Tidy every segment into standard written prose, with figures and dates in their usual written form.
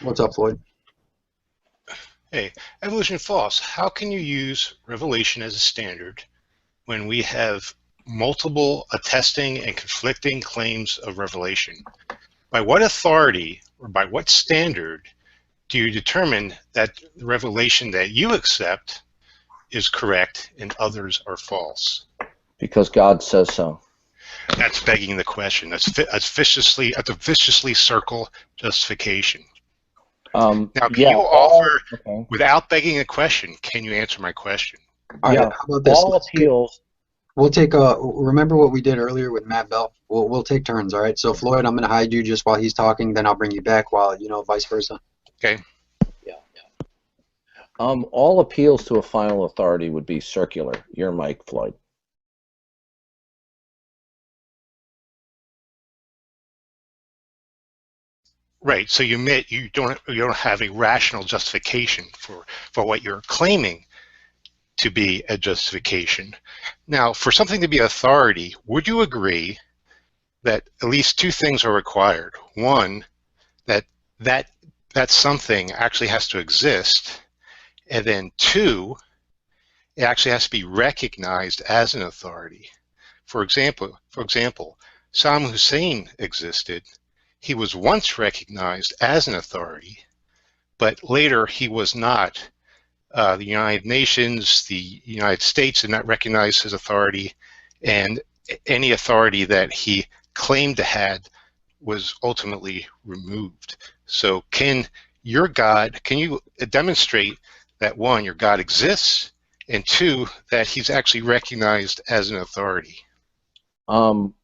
What's up, Floyd? Hey, evolution false. How can you use revelation as a standard when we have multiple attesting and conflicting claims of revelation? By what authority or by what standard do you determine that the revelation that you accept is correct and others are false? Because God says so. That's begging the question. That's a viciously circle justification. Now, can Yeah, you offer, okay. without begging a question, can you answer my question? All Yeah, right, how about this? all appeals. We'll take remember what we did earlier with Matt Bell? We'll take turns, all right? So Floyd, I'm gonna hide you just while he's talking, then I'll bring you back while, vice versa. Okay. Yeah. All appeals to a final authority would be circular. Your mic, Floyd. Right. So you admit you don't have a rational justification for what you're claiming to be a justification. Now, for something to be authority, would you agree that at least two things are required? One, that that that something actually has to exist, and then two, it actually has to be recognized as an authority. For example, Saddam Hussein existed. He was once recognized as an authority, but later he was not. The United Nations, the United States did not recognize his authority, and any authority that he claimed to have was ultimately removed. So can you demonstrate that one, your God exists, and two, that he's actually recognized as an authority? Um,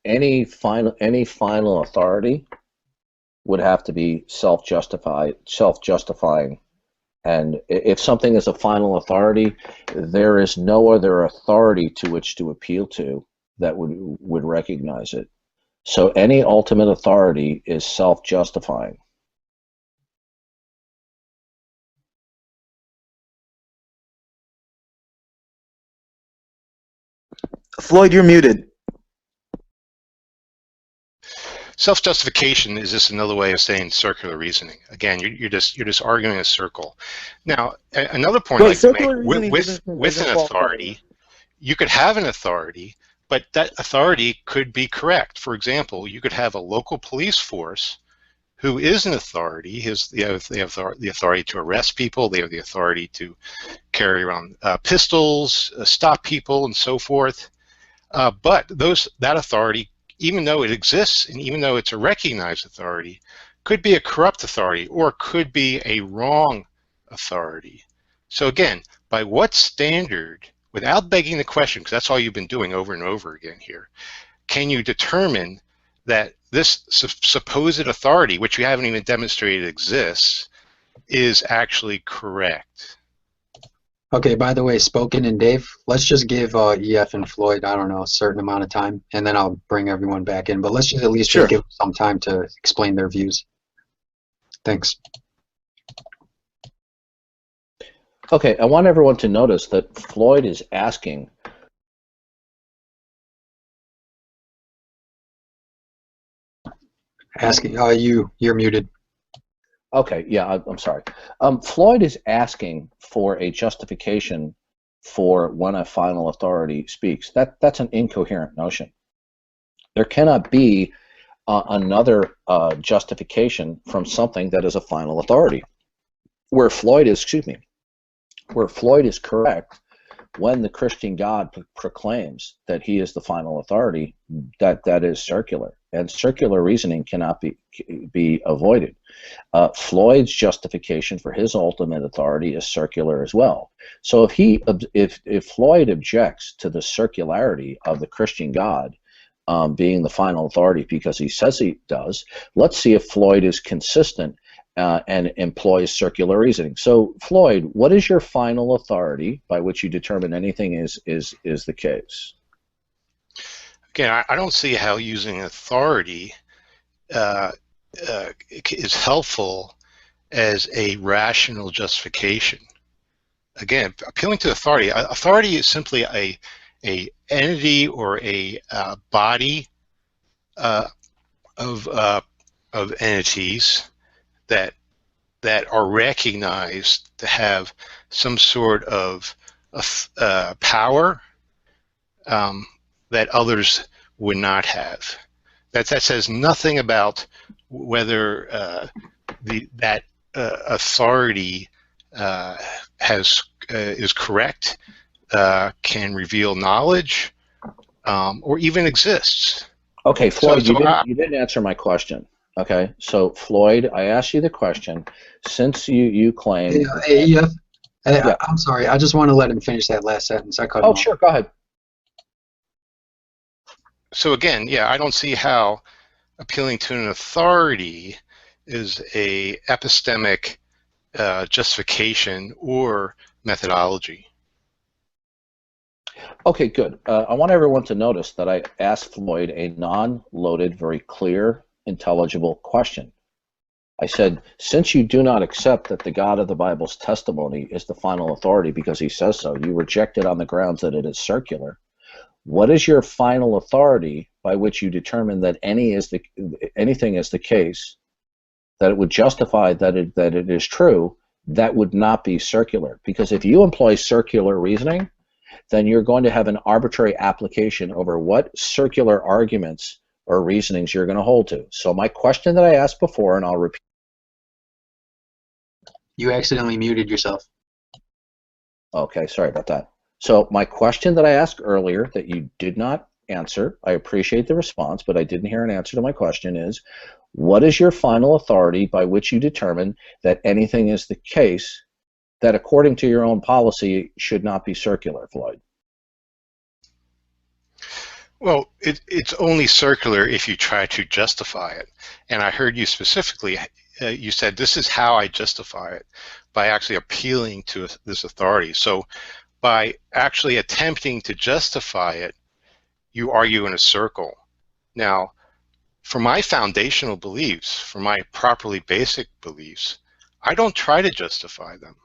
any final authority would have to be self-justifying. And if something is a final authority, there is no other authority to which to appeal to that would recognize it. So any ultimate authority is self-justifying. Floyd, you're muted. Self-justification is just another way of saying circular reasoning. Again, you're just arguing a circle. Now, another point I'd like to make with an authority, you could have an authority, but that authority could be correct. For example, you could have a local police force who is an authority. They have the authority to arrest people. They have the authority to carry around pistols, stop people, and so forth. But that authority, even though it exists and even though it's a recognized authority, could be a corrupt authority or could be a wrong authority. So again, by what standard, without begging the question, because that's all you've been doing over and over again here, can you determine that this supposed authority, which you haven't even demonstrated exists, is actually correct? Okay, by the way, Spoken and Dave, let's just give EF and Floyd, I don't know, a certain amount of time, and then I'll bring everyone back in. But let's just at least Sure. just give them some time to explain their views. Thanks. Okay, I want everyone to notice that Floyd is asking. Asking, you're muted. Okay, yeah, I'm sorry. Floyd is asking for a justification for when a final authority speaks. That's an incoherent notion. There cannot be another justification from something that is a final authority. Where Floyd is correct, when the Christian God proclaims that he is the final authority, that is circular, and circular reasoning cannot be avoided. Floyd's justification for his ultimate authority is circular as well. So if Floyd objects to the circularity of the Christian God being the final authority because he says he does, let's see if Floyd is consistent and employs circular reasoning. So, Floyd, what is your final authority by which you determine anything is the case? Again, I don't see how using authority is helpful as a rational justification. Again, appealing to authority. Authority is simply a entity or a body of entities that that are recognized to have some sort of power that others would not have. That says nothing about whether that authority is correct, can reveal knowledge, or even exists. Okay, Floyd, you didn't answer my question. Okay, so Floyd, I asked you the question. Since you claim, I'm sorry. I just want to let him finish that last sentence. I cut him off. Sure, go ahead. So again, yeah, I don't see how appealing to an authority is a epistemic justification or methodology. Okay, good. I want everyone to notice that I asked Floyd a non-loaded, very clear, intelligible question. I said, since you do not accept that the God of the Bible's testimony is the final authority because he says so, you reject it on the grounds that it is circular. What is your final authority by which you determine that anything is the case, that it would justify that it is true, that would not be circular? Because if you employ circular reasoning, then you're going to have an arbitrary application over what circular arguments or reasonings you're going to hold to. So my question that I asked before, and I'll repeat. You accidentally muted yourself. Okay, sorry about that. So my question that I asked earlier that you did not answer, I appreciate the response, but I didn't hear an answer to my question is, what is your final authority by which you determine that anything is the case that according to your own policy should not be circular, Floyd? Well, it's only circular if you try to justify it. And I heard you specifically, you said this is how I justify it, by actually appealing to this authority. So by actually attempting to justify it, you argue in a circle. Now, for my foundational beliefs, for my properly basic beliefs, I don't try to justify them.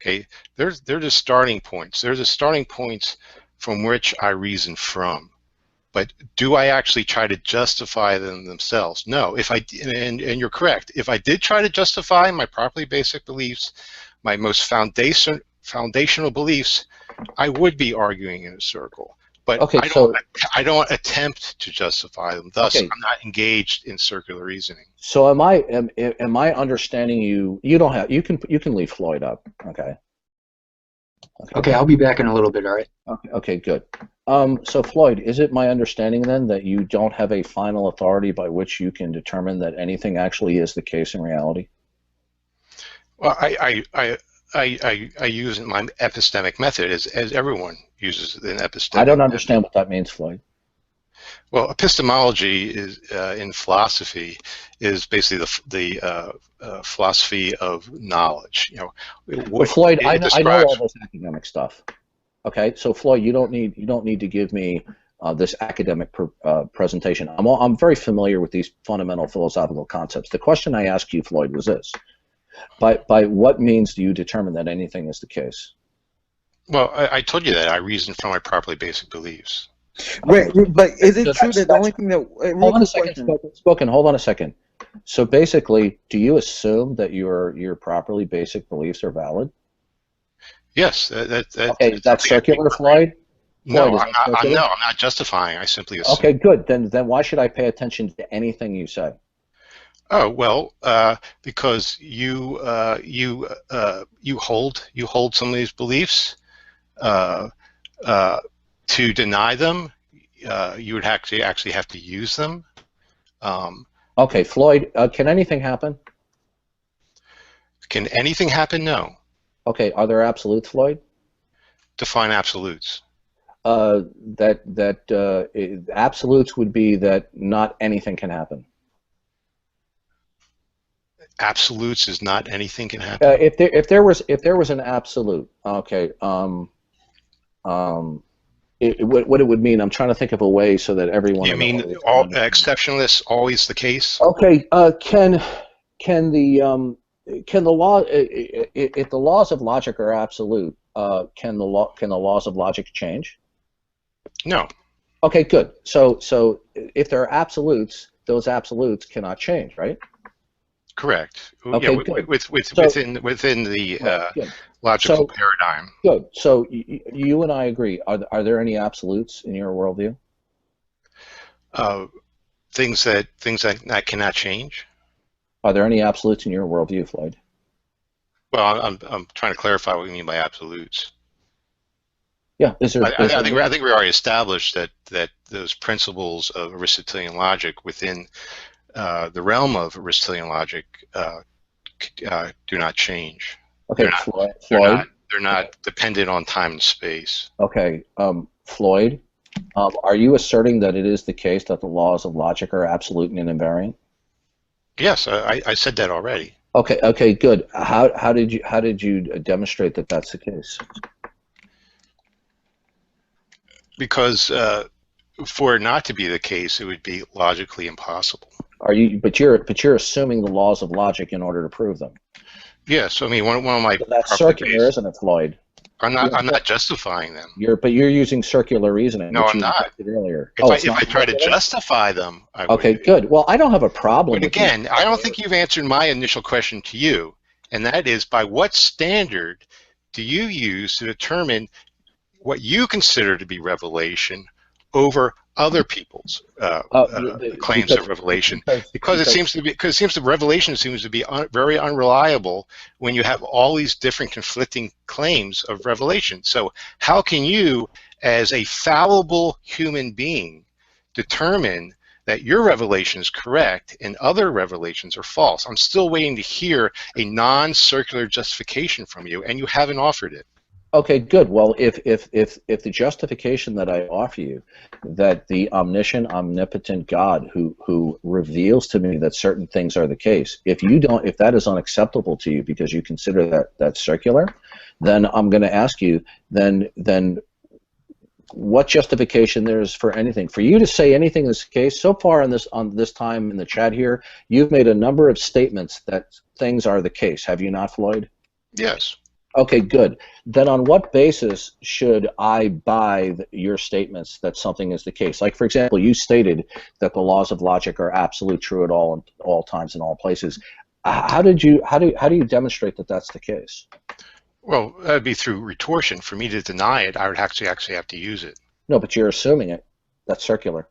Okay, they're the starting points. They're the starting points from which I reason from. But do I actually try to justify them themselves? No. And you're correct. If I did try to justify my properly basic beliefs, my most foundational beliefs, I would be arguing in a circle. But okay, I don't attempt to justify them. Thus, I'm not engaged in circular reasoning. So am I understanding you? You don't have. You can leave Floyd up. Okay. Okay, I'll be back in a little bit. All right. Okay, good. So Floyd, is it my understanding then that you don't have a final authority by which you can determine that anything actually is the case in reality? Well, I use my epistemic method as everyone uses an epistemic. I don't understand what that means, Floyd. Well, epistemology is in philosophy is basically the philosophy of knowledge. You know, well, Floyd, I know all this academic stuff. Okay, so Floyd, you don't need to give me this academic presentation. I'm very familiar with these fundamental philosophical concepts. The question I asked you, Floyd, was this: by what means do you determine that anything is the case? Well, I told you that I reason from my properly basic beliefs. Wait, but is it true that the only thing that... Hold on a second, Spoken. Hold on a second. So basically, do you assume that your properly basic beliefs are valid? Yes. Okay, that's circular, Floyd? No, I'm not justifying. I simply assume. Okay, good. Then why should I pay attention to anything you say? Oh well, because you hold some of these beliefs. To deny them, you would actually have to use them. Okay, Floyd, can anything happen? Can anything happen? No. Okay, are there absolutes, Floyd? Define absolutes. Absolutes would be that not anything can happen. Absolutes is not anything can happen. If there was an absolute, okay. What it would mean, I'm trying to think of a way so that everyone... You mean all exceptionless always the case? Okay, can the law, if the laws of logic are absolute, can the laws of logic change? No. Okay, good. So if there are absolutes, those absolutes cannot change, right? Correct. Okay, Yeah, good. within the Good. logical So paradigm. good. So you and I agree. Are there any absolutes in your worldview? Uh, things that cannot change. Are there any absolutes in your worldview, Floyd? Well, I'm trying to clarify what you mean by absolutes. Yeah. Is there? I think we already established that those principles of Aristotelian logic within the realm of Aristotelian logic do not change. Okay, They're not. Floyd. They're not. Floyd. They're not dependent on time and space. Okay, Floyd. Are you asserting that it is the case that the laws of logic are absolute and invariant? Yes, I said that already. Okay. Okay. Good. How did you demonstrate that that's the case? Because for it not to be the case, it would be logically impossible. Are you? But you're assuming the laws of logic in order to prove them. Yes, I mean one of my So that's circular, isn't it, Floyd? I'm not justifying them. But you're using circular reasoning. No, which I'm you not. Earlier. If I try to justify them, I would. Okay, good. Well, I don't have a problem. But again, I don't think you've answered my initial question to you, and that is, by what standard do you use to determine what you consider to be revelation over other people's claims of revelation? Because it seems the revelation seems to be very unreliable when you have all these different conflicting claims of revelation. So how can you, as a fallible human being, determine that your revelation is correct and other revelations are false? I'm still waiting to hear a non-circular justification from you, and you haven't offered it. Okay, good. Well, if the justification that I offer you, that the omniscient, omnipotent God who reveals to me that certain things are the case, if that is unacceptable to you because you consider that circular, then I'm going to ask you then what justification there is for anything. For you to say anything is the case, so far on this time in the chat here, you've made a number of statements that things are the case. Have you not, Floyd? Yes. Okay, good. Then on what basis should I buy your statements that something is the case? Like, for example, you stated that the laws of logic are absolute true at all times in all places. How do you demonstrate that that's the case? Well, that would be through retortion. For me to deny it, I would actually have to use it. No, but you're assuming it. That's circular.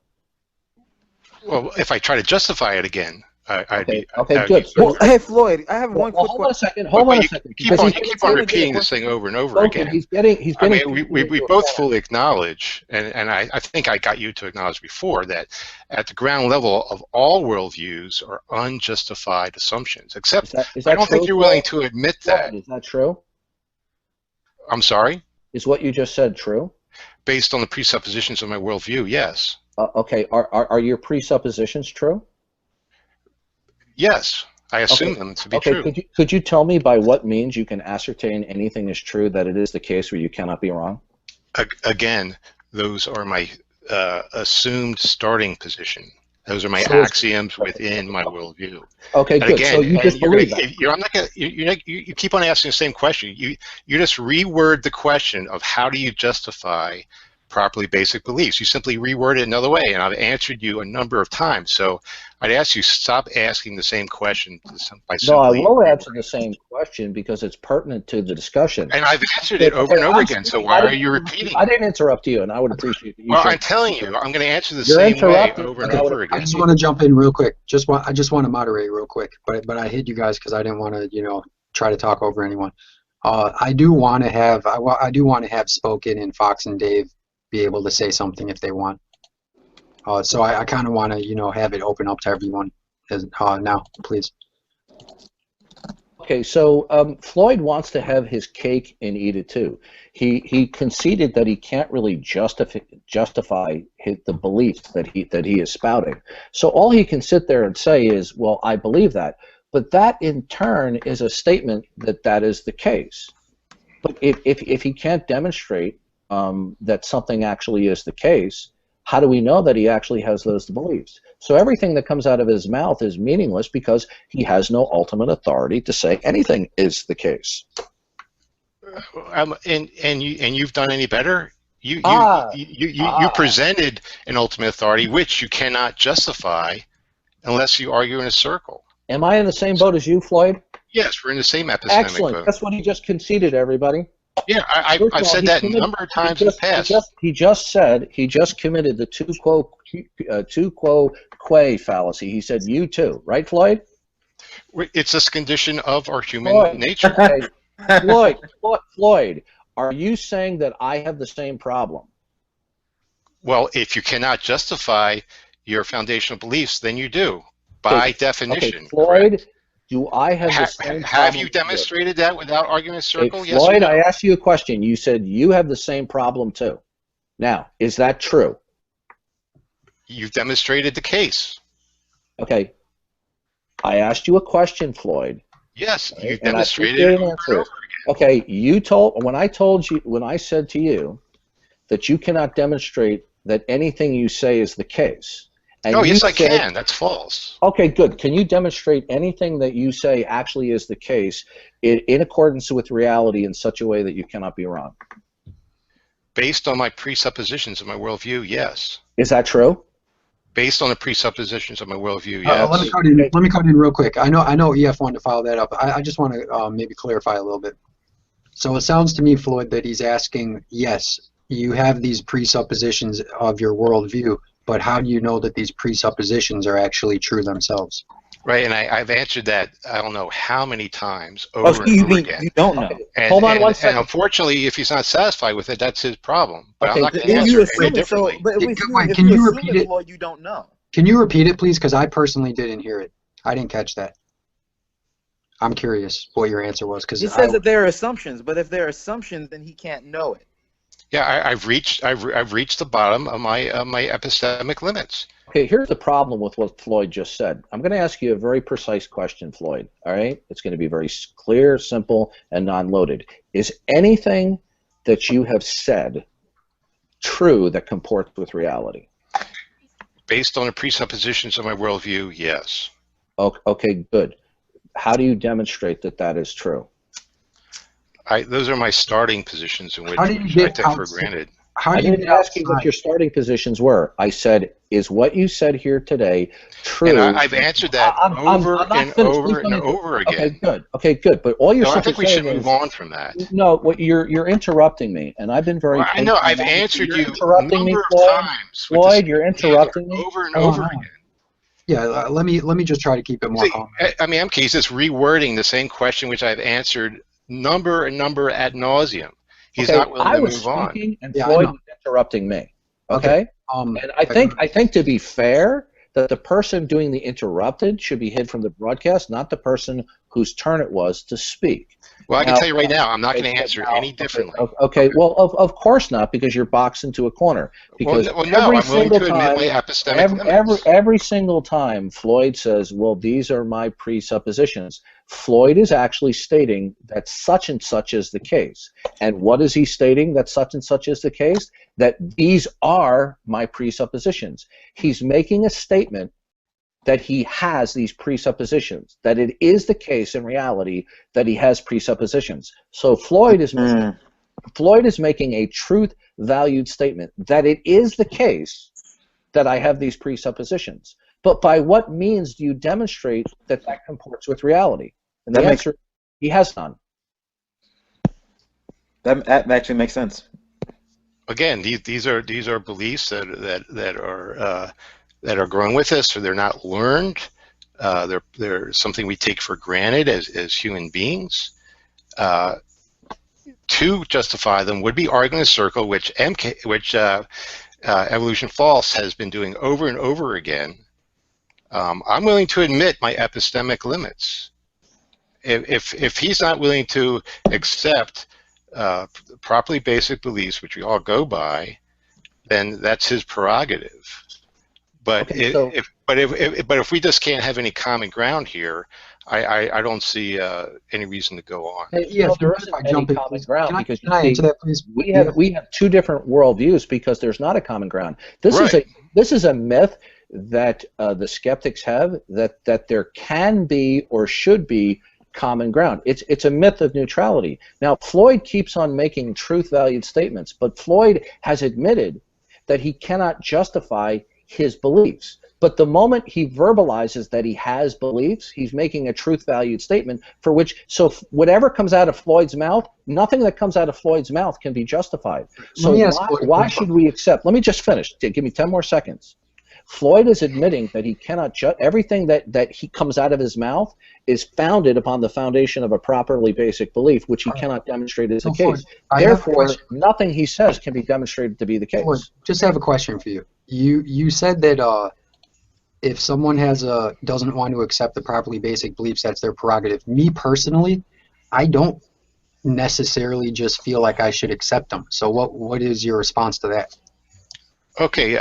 Well, if I try to justify it again, Okay, good. Well, hey, Floyd, I have one quick question. Hold on a second. Hold on a second. You keep on repeating this thing over and over again. He's getting. I mean, we both fully acknowledge, and I think I got you to acknowledge before, that at the ground level of all worldviews are unjustified assumptions. Except is that I don't true, think you're willing to admit that. Is that true? I'm sorry? Is what you just said true? Based on the presuppositions of my worldview, yes. Okay. Are your presuppositions true? Yes, I assume them to be true. Could you tell me by what means you can ascertain anything is true, that it is the case where you cannot be wrong? Again, those are my assumed starting position. Those are my axioms within my worldview. Okay, good. Again, so you just believe that. You keep on asking the same question. You just reword the question of how do you justify properly basic beliefs. You simply reword it another way, and I've answered you a number of times. So I'd ask you stop asking the same question by simply. No, I will answer the same question because it's pertinent to the discussion. And I've answered it over and over again. So why are you repeating? I didn't interrupt you, and I would appreciate it. Well, I'm telling you, I'm going to answer the same way over and over again. I just want to jump in real quick. I just want to moderate real quick, but I hid you guys because I didn't want to try to talk over anyone. I do want to have Spoken and Fox and Dave be able to say something if they want. So I kind of want to, have it open up to everyone now, please. Okay, so Floyd wants to have his cake and eat it too. He conceded that he can't really justify the beliefs that he is spouting. So all he can sit there and say is, well, I believe that. But that in turn is a statement that is the case. But if he can't demonstrate that something actually is the case, how do we know that he actually has those beliefs? So everything that comes out of his mouth is meaningless because he has no ultimate authority to say anything is the case. And you've done any better? You presented an ultimate authority which you cannot justify unless you argue in a circle. Am I in the same boat as you, Floyd? Yes, we're in the same epistemic Excellent. boat. That's what he just conceded, everybody. Yeah, I've said that a number of times in the past. He just committed the tu quo que fallacy. He said you too, right, Floyd? It's this condition of our human nature. Okay. Floyd, are you saying that I have the same problem? Well, if you cannot justify your foundational beliefs, then you do, by definition. Okay, Floyd, correct? Do I have the same problem? Have you demonstrated that without argument circle? Hey, yes Floyd, or no? I asked you a question. You said you have the same problem too. Now, is that true? You've demonstrated the case. Okay. I asked you a question, Floyd. Yes, Okay? you've demonstrated it over and over again. Okay, when I said to you that you cannot demonstrate that anything you say is the case. And oh, yes, I can. That's false. Okay, good. Can you demonstrate anything that you say actually is the case in accordance with reality in such a way that you cannot be wrong? Based on my presuppositions of my worldview, yes. Is that true? Based on the presuppositions of my worldview, yes. Let me cut in real quick. I know EF wanted to follow that up. I just want to maybe clarify a little bit. So it sounds to me, Floyd, that he's asking, yes, you have these presuppositions of your worldview, but how do you know that these presuppositions are actually true themselves? Right, and I've answered that I don't know how many times over and over again. You don't know. Hold on one second. And unfortunately, if he's not satisfied with it, that's his problem. But I'm not going to If answer you it any assume it, so, differently. but if Can you you assume repeat it, it? Floyd, you don't know. Can you repeat it, please? Because I personally didn't hear it. I didn't catch that. I'm curious what your answer was. He says that there are assumptions, but if there are assumptions, then he can't know it. Yeah, I've reached the bottom of my epistemic limits. Okay, here's the problem with what Floyd just said. I'm going to ask you a very precise question, Floyd. All right? It's going to be very clear, simple, and non-loaded. Is anything that you have said true that comports with reality? Based on the presuppositions of my worldview, yes. Okay, good. How do you demonstrate that that is true? Those are my starting positions in which How do you I get take for granted. How I do you didn't ask you what your starting positions were. I said, is what you said here today true? And I've answered that over and over again. Okay, good. Okay, good. But all you're I saying think we should move on from that. No, what you're interrupting me, and I've been very. Well, I know I've answered you a number of times. Floyd, you're interrupting me over and over again. Yeah, let me just try to keep it more calm. I mean, MK's just rewording the same question which I've answered number ad nauseum. He's not willing to move on. And Floyd was interrupting me. Okay. And I think to be fair, that the person doing the interrupted should be hid from the broadcast, not the person whose turn it was to speak. Well, I can tell you right now, I'm not going to answer any differently. Okay. Well, of course not, because you're boxed into a corner. Because no, I'm willing to admit my epistemic limits. Every single time Floyd says, well, these are my presuppositions, Floyd is actually stating that such and such is the case. And what is he stating that such and such is the case? That these are my presuppositions. He's making a statement that he has these presuppositions, that it is the case in reality that he has presuppositions. So Floyd is making a truth-valued statement that it is the case that I have these presuppositions. But by what means do you demonstrate that that comports with reality? And the answer, he has none. That actually makes sense. Again, these are beliefs that are growing with us, or they're not learned. They're something we take for granted as human beings. To justify them would be arguing a circle, which Evolution False has been doing over and over again. I'm willing to admit my epistemic limits. If he's not willing to accept properly basic beliefs, which we all go by, then that's his prerogative. But if we just can't have any common ground here, I don't see any reason to go on. There isn't any common ground because can I answer that, please? We have two different worldviews because there's not a common ground. This is a myth that the skeptics have that there can be or should be common ground. It's a myth of neutrality. Now, Floyd keeps on making truth-valued statements, but Floyd has admitted that he cannot justify his beliefs. But the moment he verbalizes that he has beliefs, he's making a truth-valued statement for which, so whatever comes out of Floyd's mouth, nothing that comes out of Floyd's mouth can be justified. So why should we accept? Let me just finish. Give me 10 more seconds. Floyd is admitting that he cannot everything that he comes out of his mouth is founded upon the foundation of a properly basic belief, which he cannot demonstrate as the case. Therefore, nothing he says can be demonstrated to be the case. Floyd, just have a question for you. You said that if someone doesn't want to accept the properly basic beliefs, that's their prerogative. Me personally, I don't necessarily just feel like I should accept them. So what is your response to that? Okay.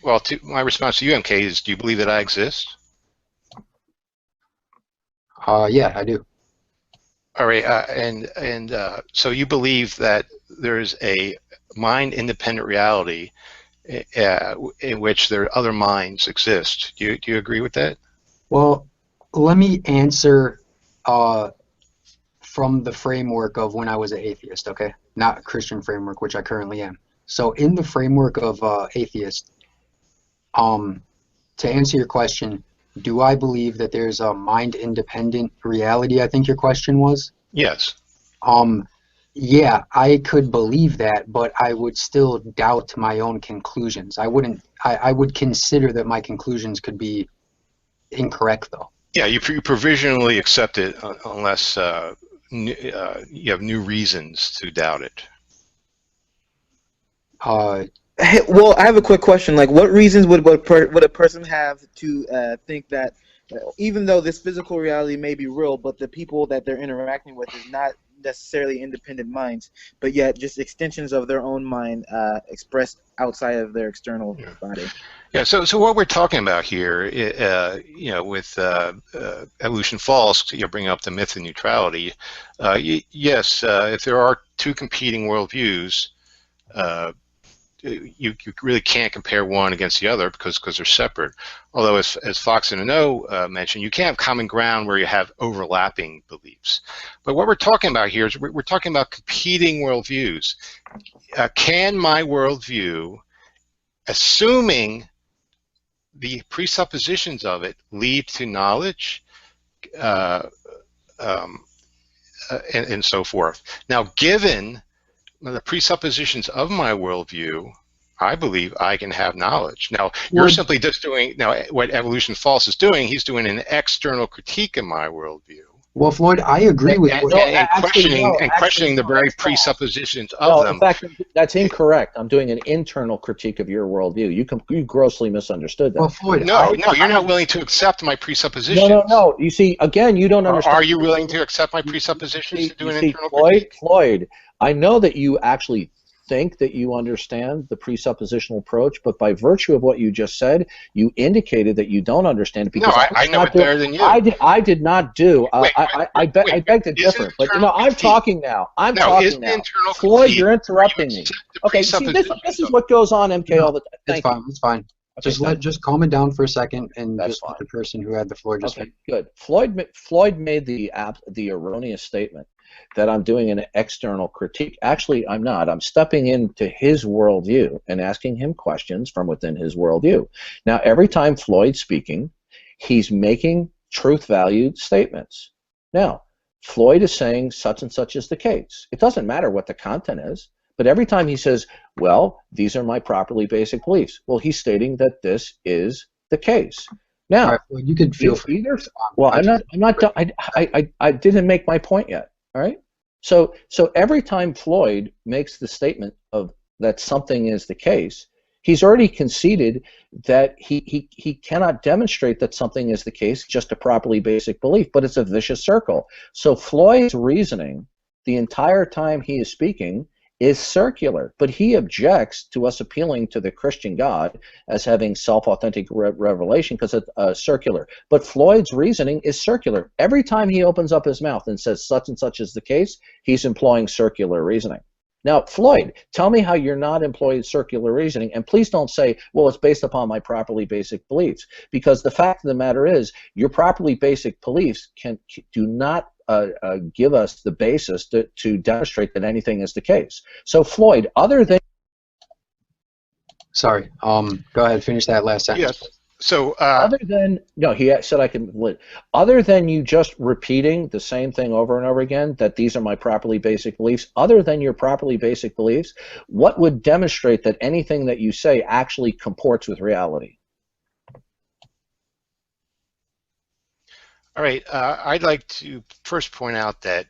Well, my response to you, MK, is: do you believe that I exist? Yeah, I do. All right. So you believe that there is a mind-independent reality in which there are other minds exist. Do you agree with that? Well, let me answer from the framework of when I was an atheist, okay? Not a Christian framework, which I currently am. So in the framework of atheist, to answer your question, do I believe that there's a mind-independent reality, I think your question was? Yes. Yeah, I could believe that, but I would still doubt my own conclusions. I would consider that my conclusions could be incorrect, though. Yeah, you provisionally accept it unless you have new reasons to doubt it. Hey, well, I have a quick question. Like, what reasons would a person have to think that even though this physical reality may be real, but the people that they're interacting with is not necessarily independent minds, but yet just extensions of their own mind expressed outside of their external body? Yeah. So what we're talking about here, with evolution false, bringing up the myth of neutrality. Yes, if there are two competing worldviews, you really can't compare one against the other because they're separate. Although, as Fox and No mentioned, you can have common ground where you have overlapping beliefs. But what we're talking about here is we're talking about competing worldviews. Can my worldview, assuming the presuppositions of it, lead to knowledge, and so forth? Now, given the presuppositions of my worldview, I believe I can have knowledge. Now, you're simply just doing, what Evolution False is doing, he's doing an external critique of my worldview. Well, Floyd, I agree with you. And questioning the very presuppositions of them. In fact, that's incorrect. I'm doing an internal critique of your worldview. You grossly misunderstood that. Well, Floyd, no, you're not willing to accept my presuppositions. No. You see, again, you don't understand. Are you willing to accept my presuppositions to do an internal critique? Floyd, I know that you actually think that you understand the presuppositional approach, but by virtue of what you just said, you indicated that you don't understand it. Because I know it better than you. I did not do. I beg to differ. But I'm talking now. I'm talking now. Floyd, you're interrupting me. Okay, see, this is what goes on, MK, all the time. It's fine. Okay, just calm it down for a second, and just let the person who had the floor just. Okay, good. Floyd made the erroneous statement that I'm doing an external critique. Actually, I'm not. I'm stepping into his worldview and asking him questions from within his worldview. Now, every time Floyd's speaking, he's making truth-valued statements. Now, Floyd is saying such and such is the case. It doesn't matter what the content is, but every time he says, well, these are my properly basic beliefs, well, he's stating that this is the case. Now, right, well, you could feel free. Well, I'm not. I didn't make my point yet. All right. So every time Floyd makes the statement of that something is the case, he's already conceded that he cannot demonstrate that something is the case, just a properly basic belief, but it's a vicious circle. So Floyd's reasoning the entire time he is speaking is circular, but he objects to us appealing to the Christian God as having self-authentic revelation because it's circular. But Floyd's reasoning is circular. Every time he opens up his mouth and says such and such is the case, he's employing circular reasoning. Now, Floyd, tell me how you're not employing circular reasoning, and please don't say, well, it's based upon my properly basic beliefs, because the fact of the matter is your properly basic beliefs do not give us the basis to demonstrate that anything is the case. So Floyd, other than Sorry. Go ahead. Finish that last sentence. Yes. So other than he said I can. Other than you just repeating the same thing over and over again, that these are my properly basic beliefs. Other than your properly basic beliefs, what would demonstrate that anything that you say actually comports with reality? All right. I'd like to first point out that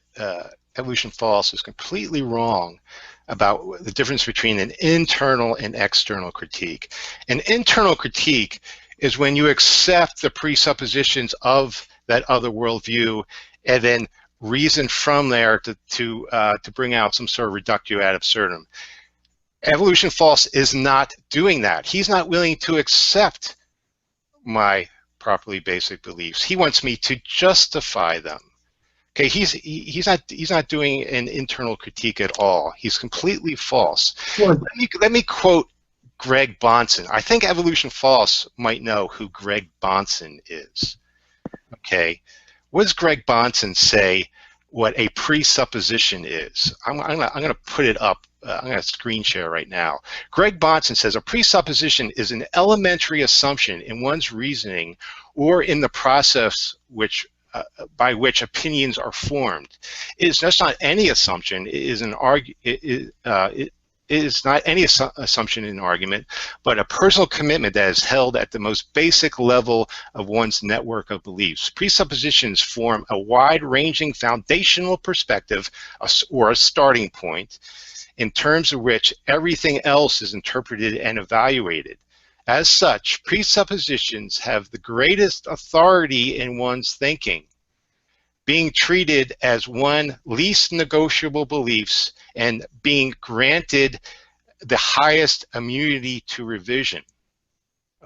evolution false is completely wrong about the difference between an internal and external critique. An internal critique is when you accept the presuppositions of that other worldview and then reason from there to bring out some sort of reductio ad absurdum. Evolution false is not doing that. He's not willing to accept my properly basic beliefs. He wants me to justify them. Okay, he's not doing an internal critique at all. He's completely false. Sure. Let me quote Greg Bahnsen. I think Evolution False might know who Greg Bahnsen is. Okay, what does Greg Bahnsen say what a presupposition is? I'm going to put it up. I'm going to screen share right now. Greg Bahnsen says a presupposition is an elementary assumption in one's reasoning or in the process by which opinions are formed. It is just not any assumption. It is it is not any assumption in an argument, but a personal commitment that is held at the most basic level of one's network of beliefs. Presuppositions form a wide-ranging foundational perspective or a starting point in terms of which everything else is interpreted and evaluated. As such, presuppositions have the greatest authority in one's thinking, being treated as one least negotiable beliefs and being granted the highest immunity to revision.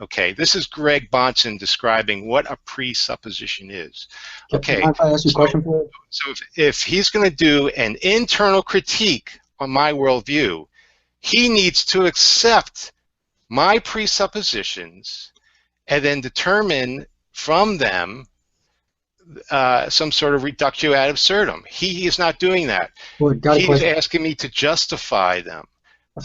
Okay, this is Greg Bahnsen describing what a presupposition is. Okay, Can I ask you a question, Floyd? So if he's going to do an internal critique on my worldview, he needs to accept my presuppositions and then determine from them some sort of reductio ad absurdum. He is not doing that. He's asking me to justify them.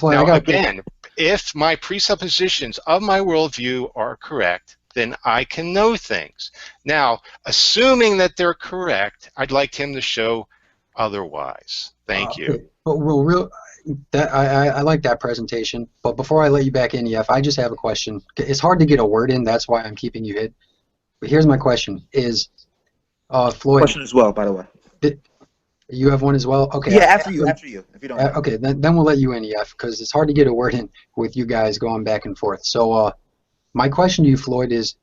Now, again, if my presuppositions of my worldview are correct, then I can know things. Now, assuming that they're correct, I'd like him to show otherwise. Thank you. I like that presentation, but before I let you back in, Yef, I just have a question. It's hard to get a word in, that's why I'm keeping you hid. But here's my question: is Floyd? Question as well, by the way. You have one as well? Okay. Yeah, after you, if you don't mind. Okay, then we'll let you in, Yef, because it's hard to get a word in with you guys going back and forth. So, my question to you, Floyd, is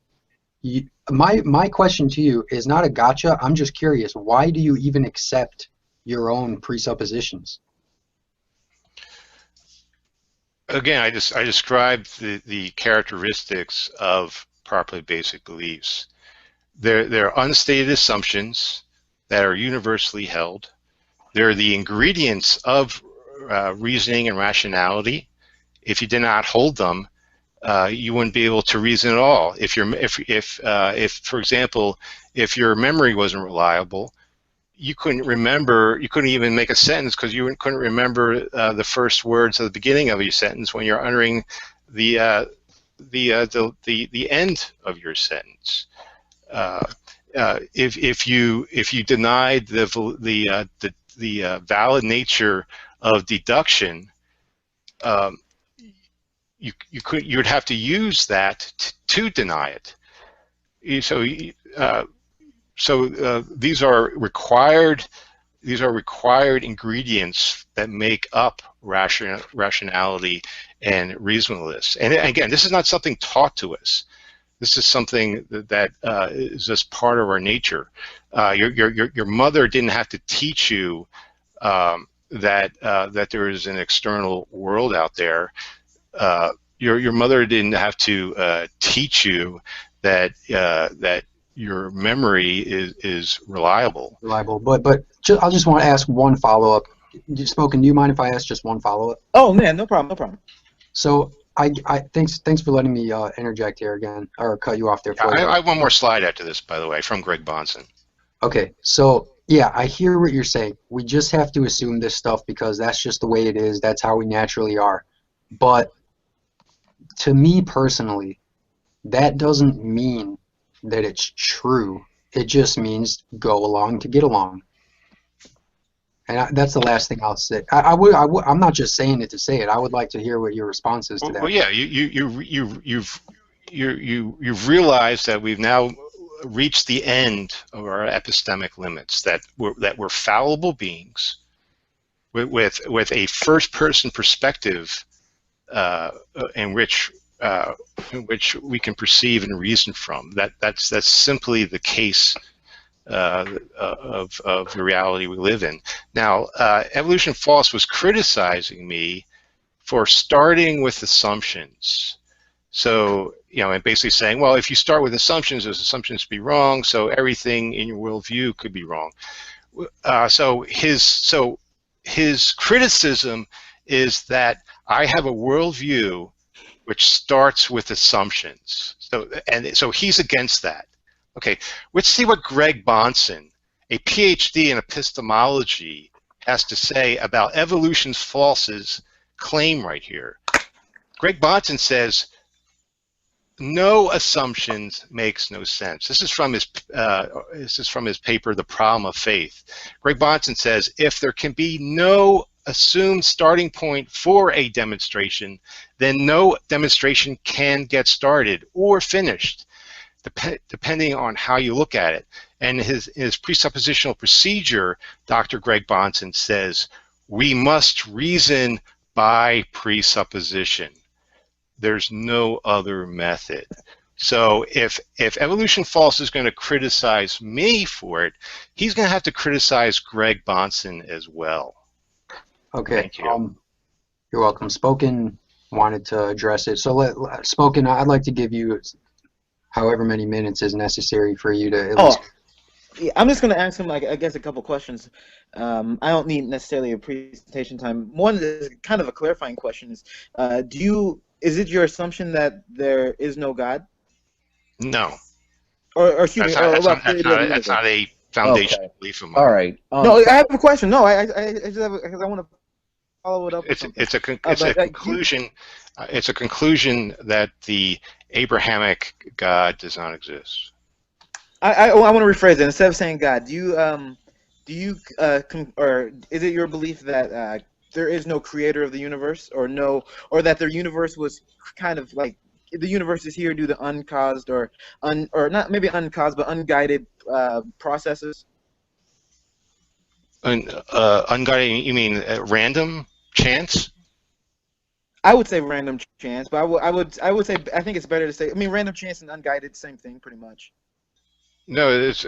my question to you is not a gotcha. I'm just curious. Why do you even accept your own presuppositions? Again, I described the characteristics of properly basic beliefs. They're unstated assumptions that are universally held. They're the ingredients of reasoning and rationality. If you did not hold them, you wouldn't be able to reason at all. If for example, if your memory wasn't reliable, you couldn't remember. You couldn't even make a sentence because you couldn't remember the first words at the beginning of your sentence when you're uttering the end of your sentence. If you denied the valid nature of deduction, you would have to use that to deny it. So these are required ingredients that make up rationality and reasonableness. And again, this is not something taught to us. This is something that is just part of our nature. Your mother didn't have to teach you that there is an external world out there. Your mother didn't have to teach you that your memory is reliable. But I just want to ask one follow-up. Spoken, do you mind if I ask just one follow-up? Oh man, no problem. So thanks for letting me interject here again, or cut you off there. I have one more slide after this, by the way, from Greg Bahnsen. Okay, so yeah, I hear what you're saying. We just have to assume this stuff because that's just the way it is. That's how we naturally are. But to me personally, that doesn't mean that it's true. It just means go along to get along. And that's the last thing I'll say. I'm not just saying it to say it. I would like to hear what your response is to that. Well, yeah, you've realized that we've now reached the end of our epistemic limits. That we're fallible beings with a first-person perspective in which we can perceive and reason from. That's simply the case of the reality we live in. Now, Evolution False was criticizing me for starting with assumptions. So, and basically saying, well, if you start with assumptions, those assumptions be wrong, so everything in your worldview could be wrong. So his criticism is that I have a worldview which starts with assumptions. So he's against that. Okay, let's see what Greg Bahnsen, a PhD in epistemology, has to say about Evolution False's claim right here. Greg Bahnsen says, no assumptions makes no sense. This is from his paper, The Problem of Faith. Greg Bahnsen says, if there can be no assumed starting point for a demonstration, then no demonstration can get started or finished, depending on how you look at it. And his presuppositional procedure, Dr. Greg Bahnsen says, we must reason by presupposition. There's no other method. So if Evolution False is going to criticize me for it, he's going to have to criticize Greg Bahnsen as well. Okay. Thank you. You're welcome. Spoken wanted to address it. So Spoken, I'd like to give you however many minutes is necessary for you to at least... Yeah, I'm just going to ask him, I guess, a couple questions. I don't need necessarily a presentation time. One is kind of a clarifying question. Is it your assumption that there is no God? No. Or excuse me. That's not a foundational belief of mine. All right. No, I have a question. No, I just have because I want to follow it up. It's a conclusion. It's a conclusion that the Abrahamic God does not exist. I want to rephrase it. Instead of saying God, or is it your belief that there is no creator of the universe, or that the universe was kind of like the universe is here due to uncaused or not maybe uncaused but unguided processes? Unguided? You mean random chance? I would say random chance, but I would say I think it's better to say. I mean, random chance and unguided, same thing, pretty much. No, as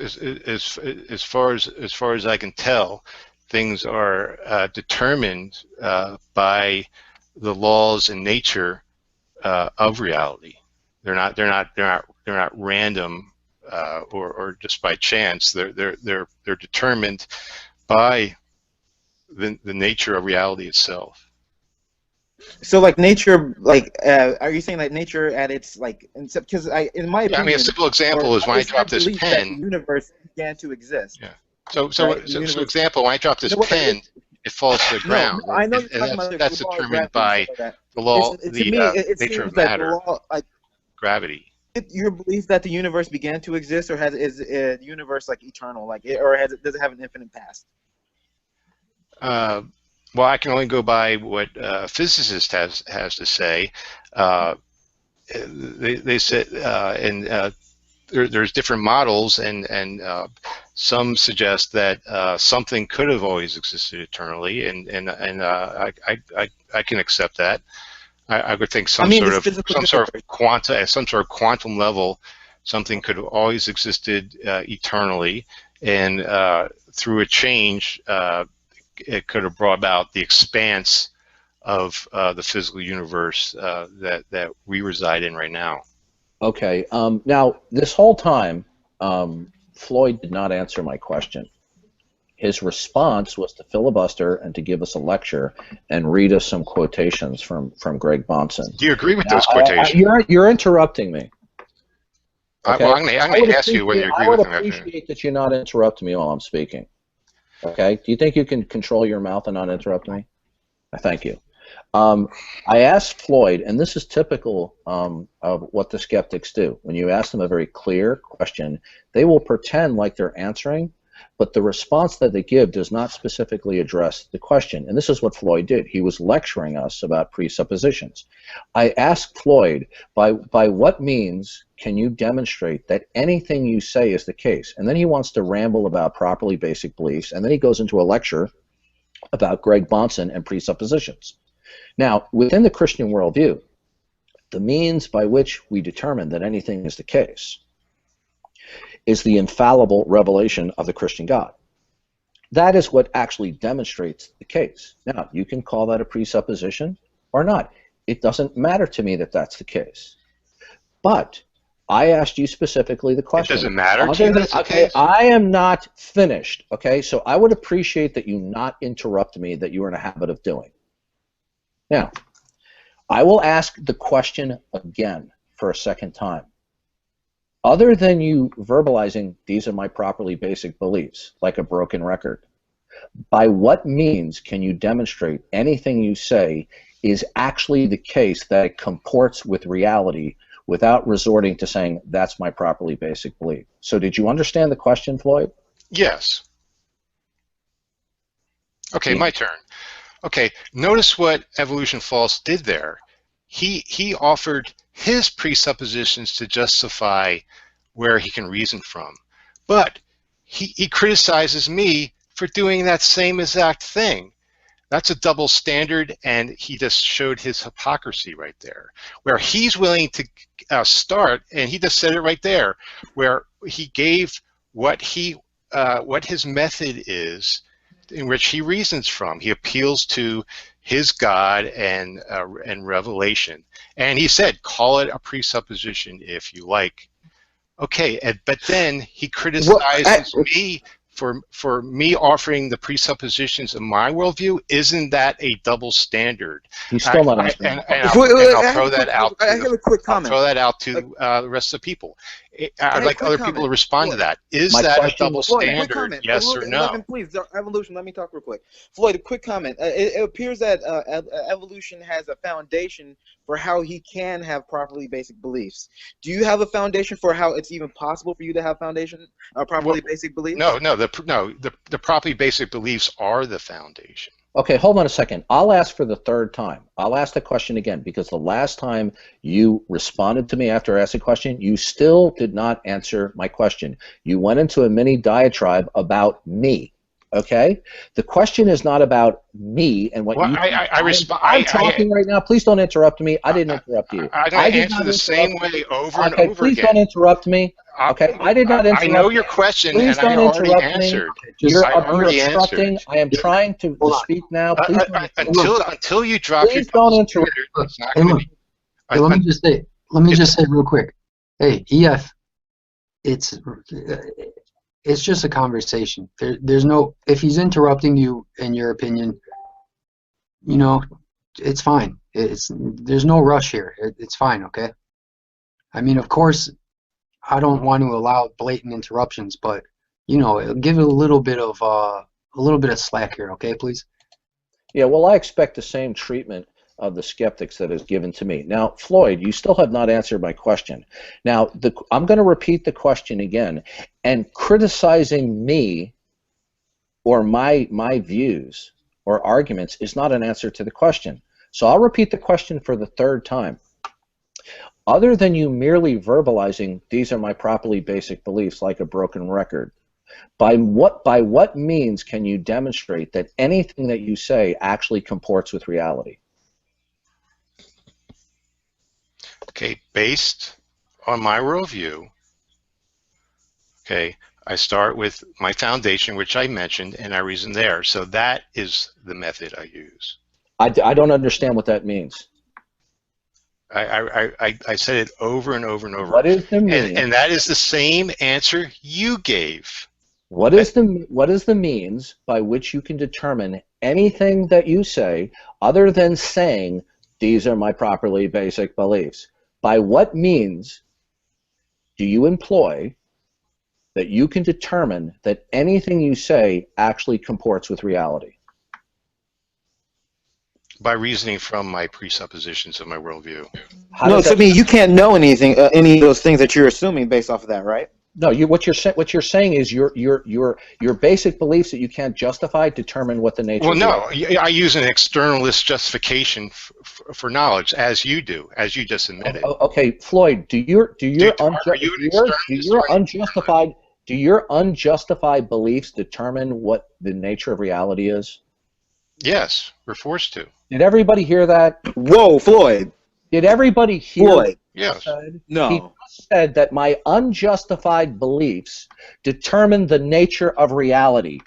far as I can tell, things are determined by the laws and nature of reality. They're not random or just by chance. They're determined by the nature of reality itself. So, like nature, are you saying like nature at its because in my opinion, I mean, a simple example is when I drop this pen. The universe began to exist. Yeah. So example, when I drop this pen, it falls to the ground. No, I know you're talking about that's determined by the law, the nature of matter, gravity. Your belief that the universe began to exist, or is the universe eternal, does it have an infinite past? Well, I can only go by what a physicist has to say. They said, there's different models, and some suggest that something could have always existed eternally, and I can accept that. I would think some sort of quantum level, something could have always existed eternally, and through a change, it could have brought about the expanse of the physical universe that we reside in right now. Okay. Now, this whole time, Floyd did not answer my question. His response was to filibuster and to give us a lecture and read us some quotations from Greg Bahnsen. Do you agree with those quotations? You're interrupting me. Okay? Well, I'm going to ask you whether you agree with them. I would appreciate that you not interrupt me while I'm speaking. Okay? Do you think you can control your mouth and not interrupt me? Thank you. I asked Floyd, and this is typical of what the skeptics do. When you ask them a very clear question, they will pretend like they're answering, but the response that they give does not specifically address the question. And this is what Floyd did. He was lecturing us about presuppositions. I asked Floyd, by what means can you demonstrate that anything you say is the case? And then he wants to ramble about properly basic beliefs, and then he goes into a lecture about Greg Bahnsen and presuppositions. Now, within the Christian worldview, the means by which we determine that anything is the case is the infallible revelation of the Christian God. That is what actually demonstrates the case. Now, you can call that a presupposition or not. It doesn't matter to me that that's the case. But I asked you specifically the question. It doesn't matter to you that's the case? I am not finished, okay? So I would appreciate that you not interrupt me that you are in a habit of doing. Now, I will ask the question again for a second time. Other than you verbalizing, these are my properly basic beliefs, like a broken record, by what means can you demonstrate anything you say is actually the case, that it comports with reality without resorting to saying, that's my properly basic belief? So did you understand the question, Floyd? Yes. Okay, my turn. Okay, notice what Evolution False did there. He offered his presuppositions to justify where he can reason from. But he criticizes me for doing that same exact thing. That's a double standard, and he just showed his hypocrisy right there, where he's willing to start, and he just said it right there, where he gave what his method is, in which he reasons from. He appeals to his God and revelation, and he said, "Call it a presupposition if you like." Okay, but then he criticizes me for me offering the presuppositions of my worldview. Isn't that a double standard? He's still not understanding. And I'll throw that out. I have a quick comment. I'll throw that out to the rest of the people. I'd like other people to respond to that. Is that a double standard? Yes or no? Please, Evolution, let me talk real quick. Floyd, a quick comment. It appears that Evolution has a foundation for how he can have properly basic beliefs. Do you have a foundation for how it's even possible for you to have properly basic beliefs? No. The properly basic beliefs are the foundation. Okay, hold on a second. I'll ask for the third time. I'll ask the question again, because the last time you responded to me after I asked a question, you still did not answer my question. You went into a mini diatribe about me. Okay? The question is not about me and what you... I'm talking right now. Please don't interrupt me. I didn't interrupt you. I'm going to answer the same way over and over again. Please don't interrupt me. Okay, I did not interrupt. I know your question, please and I already answered. You're obstructing. I am trying to speak now. Please until you drop your... Please don't interrupt. Let me just say real quick. Hey, EF, it's just a conversation. There's no... If he's interrupting you, in your opinion, you know, it's fine. There's no rush here. It's fine, okay? I mean, of course, I don't want to allow blatant interruptions, but you know, give it a little bit of slack here, okay, please? Yeah, well, I expect the same treatment of the skeptics that is given to me. Now, Floyd, you still have not answered my question. Now, I'm going to repeat the question again, and criticizing me or my views or arguments is not an answer to the question. So I'll repeat the question for the third time. Other than you merely verbalizing, these are my properly basic beliefs, like a broken record, by what means can you demonstrate that anything that you say actually comports with reality? Okay, based on my worldview, okay, I start with my foundation, which I mentioned, and I reason there. So that is the method I use. I don't understand what that means. I said it over and over and over. What is the means? And that is the same answer you gave. What is the means by which you can determine anything that you say other than saying, these are my properly basic beliefs? By what means do you employ that you can determine that anything you say actually comports with reality? By reasoning from my presuppositions of my worldview. No, so I mean you can't know anything, any of those things that you're assuming based off of that, right? No, what you're saying is your basic beliefs that you can't justify determine what the nature. Well, no, I use an externalist justification for knowledge, as you do, as you just admitted. Okay, Floyd, do your unjustified beliefs determine what the nature of reality is? Yes, we're forced to. Did everybody hear that? Whoa, Floyd. Did everybody hear? Floyd. Yes. No. He said that my unjustified beliefs determine the nature of reality.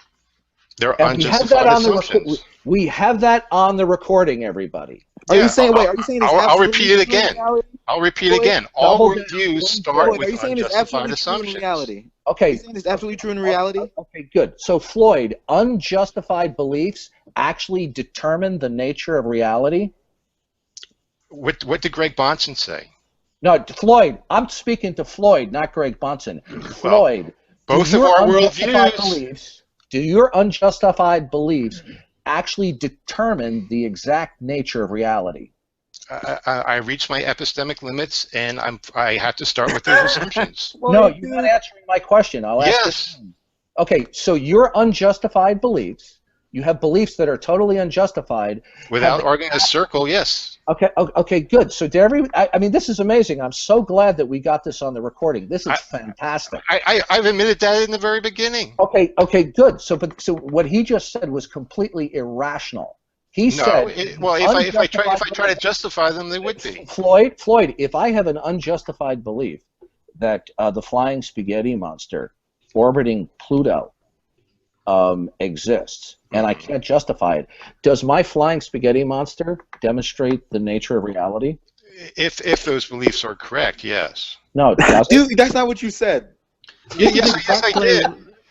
They're And unjustified assumptions. We have that on the recording, everybody. Are you saying? Wait, are you saying it's I'll absolutely repeat it true in again. reality? I'll repeat again. All worldviews start Floyd, are you with saying it's unjustified absolutely true in assumptions. reality? Okay. Are you saying it's absolutely true in reality? Okay, good. So, Floyd, unjustified beliefs actually determine the nature of reality? What did Greg Bonson say? No, Floyd. I'm speaking to Floyd, not Greg Bonson. Floyd. Both of our worldviews. Do your unjustified beliefs actually determine the exact nature of reality? I reach my epistemic limits, and I have to start with those assumptions. No, you're not answering my question. I'll ask Yes. Okay, so your unjustified beliefs, you have beliefs that are totally unjustified. Without arguing a circle, yes. Okay, good. So I mean, this is amazing. I'm so glad that we got this on the recording. This is fantastic. I've admitted that in the very beginning. Okay, good. So what he just said was completely irrational. He said, if I try to justify them, they would be. Floyd, if I have an unjustified belief that the flying spaghetti monster orbiting Pluto exists, and I can't justify it, does my flying spaghetti monster demonstrate the nature of reality? If those beliefs are correct, yes. No, it doesn't. Dude, that's not what you said. Yes, I did.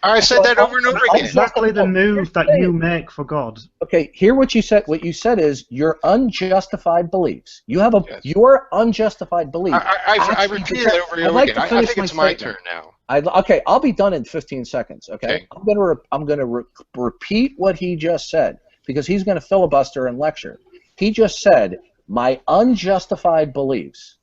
I said that over and over again. Exactly the move that you make for God. Okay, hear what you said. What you said is your unjustified beliefs. You have your unjustified belief. I repeated it over and over again. I think it's my turn now. Okay, I'll be done in 15 seconds. Okay, I'm gonna repeat what he just said because he's gonna filibuster and lecture. He just said my unjustified beliefs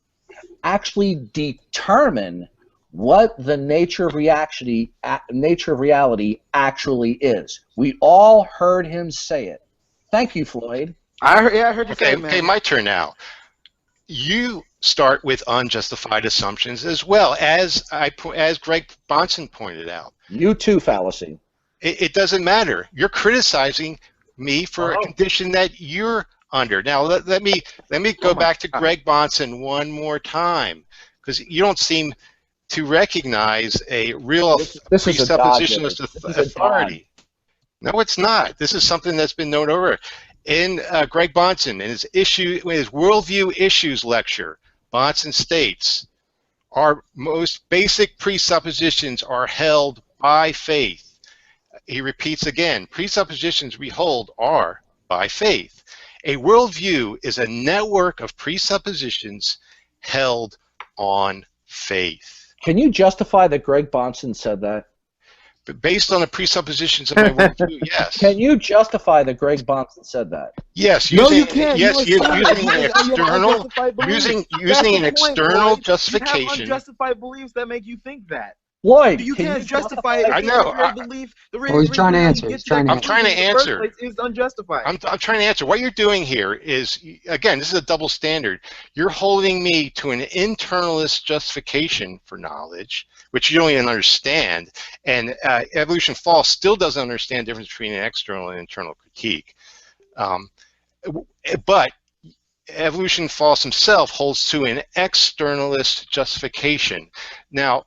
actually determine what the nature of reality actually is. We all heard him say it. Thank you, Floyd. I heard you say it, man. Okay, my turn now. You start with unjustified assumptions as well, as Greg Bonson pointed out. You too, fallacy. It doesn't matter. You're criticizing me for a condition that you're under. Now let me go back to Greg Bonson one more time, because you don't seem to recognize a real presuppositionalist authority. No, it's not. This is something that's been known over. In Greg Bonson, in his Worldview Issues lecture, Bonson states, our most basic presuppositions are held by faith. He repeats again, presuppositions we hold are by faith. A worldview is a network of presuppositions held on faith. Can you justify that Greg Bonson said that? But based on the presuppositions of my worldview, yes. Can you justify that Greg Bonson said that? Yes. No, you can't. Yes, using an external justification. You have unjustified beliefs that make you think that. Floyd, you can't justify it. I know. He's trying to answer. I'm trying to answer. It's unjustified. I'm trying to answer. What you're doing here is, again, this is a double standard. You're holding me to an internalist justification for knowledge, which you don't even understand, and Evolution False still doesn't understand the difference between an external and internal critique. But Evolution False himself holds to an externalist justification. Now,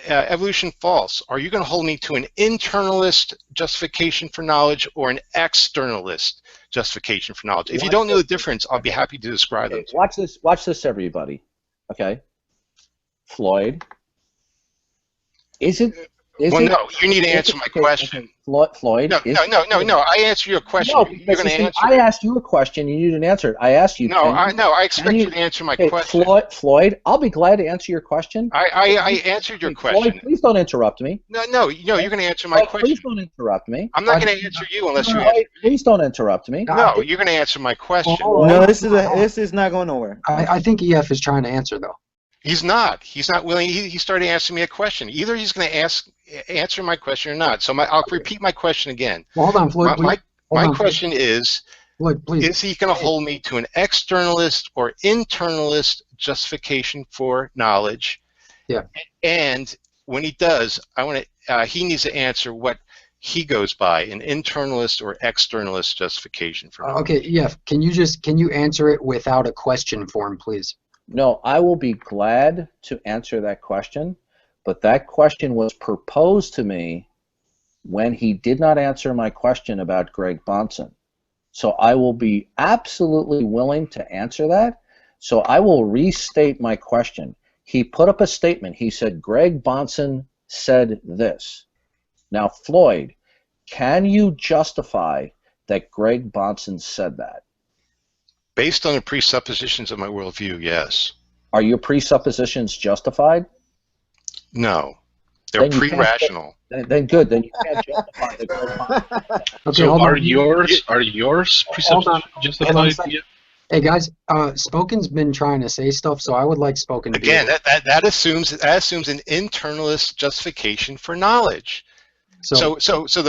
Evolution False, are you going to hold me to an internalist justification for knowledge or an externalist justification for knowledge? If you don't know the difference, I'll be happy to describe them. Watch this, everybody. Okay, Floyd. Isn't Well, no, you need to answer my question. Floyd. No. I answer your question. No, You're going to answer. I asked you a question. You didn't answer it. I asked you. I expect you to answer my question. Floyd, I'll be glad to answer your question. I answered your question. Floyd, please don't interrupt me. No, you're going to answer my question. Please don't interrupt me. I'm not going to answer you unless you answer. Please don't interrupt me. No, you're going to answer my question. No, this is not going nowhere. I think EF is trying to answer though. He's not. He's not willing. He started asking me a question. Either he's going to answer my question or not. So I'll repeat my question again. Well, hold on, Floyd. My question is, Floyd, please. Is he going to hold me to an externalist or internalist justification for knowledge? Yeah. And when he does, he needs to answer what he goes by, an internalist or externalist justification for knowledge. Okay, EF, can you answer it without a question form, please? No, I will be glad to answer that question, but that question was proposed to me when he did not answer my question about Greg Bonson. So I will be absolutely willing to answer that. So I will restate my question. He put up a statement. He said, Greg Bonson said this. Now, Floyd, can you justify that Greg Bonson said that? Based on the presuppositions of my worldview, yes. Are your presuppositions justified? No. They're pre-rational. Then good. Then you can't justify the Greg Bonson. Okay, so are yours presuppositions justified? Hey guys, Spoken's been trying to say stuff, so I would like Spoken to again. That assumes an internalist justification for knowledge. So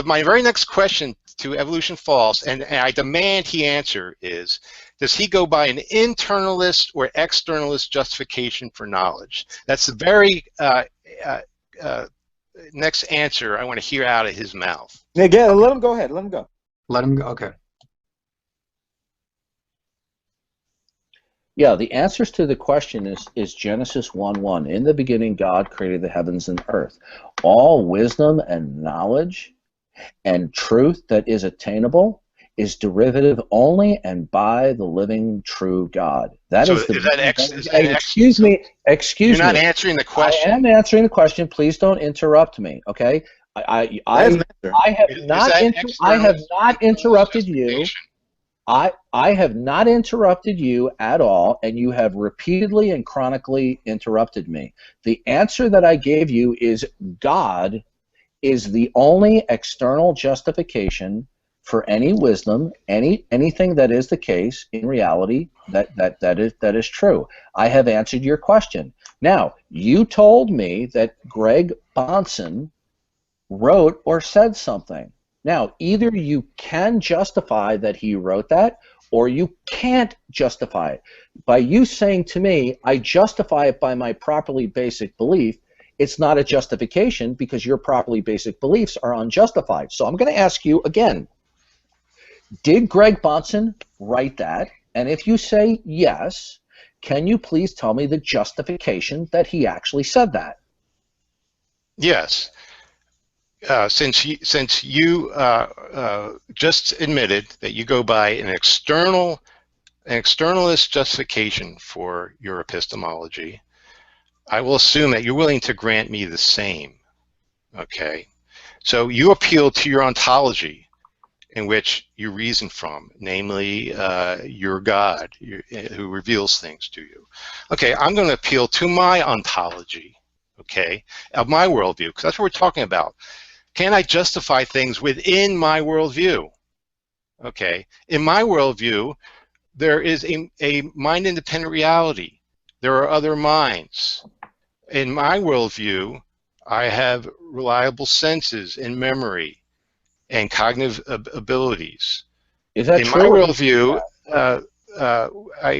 my very next question to Evolution False, and I demand he answer is, does he go by an internalist or externalist justification for knowledge? That's the very next answer I want to hear out of his mouth. Yeah, let him go ahead. Let him go. Let him go. Okay. Yeah, the answers to the question is Genesis 1:1. In the beginning, God created the heavens and earth. All wisdom and knowledge and truth that is attainable is derivative only and by the living true God. Excuse me. You're not answering the question. I am answering the question. Please don't interrupt me. Okay. I have not interrupted you. I have not interrupted you at all, and you have repeatedly and chronically interrupted me. The answer that I gave you is God is the only external justification for any wisdom, anything that is the case in reality that is true. I have answered your question. Now, you told me that Greg Bonson wrote or said something. Now, either you can justify that he wrote that, or you can't justify it. By you saying to me, I justify it by my properly basic belief, it's not a justification because your properly basic beliefs are unjustified. So I'm going to ask you again, did Greg Bonson write that? And if you say yes, can you please tell me the justification that he actually said that? Yes. Since you just admitted that you go by an externalist justification for your epistemology, I will assume that you're willing to grant me the same. Okay, so you appeal to your ontology, in which you reason from, namely your God, who reveals things to you. Okay, I'm going to appeal to my ontology. Okay, of my worldview, because that's what we're talking about. Can I justify things within my worldview? Okay, in my worldview, there is a mind-independent reality. There are other minds. In my worldview, I have reliable senses and memory and cognitive abilities. Is that in true? My worldview,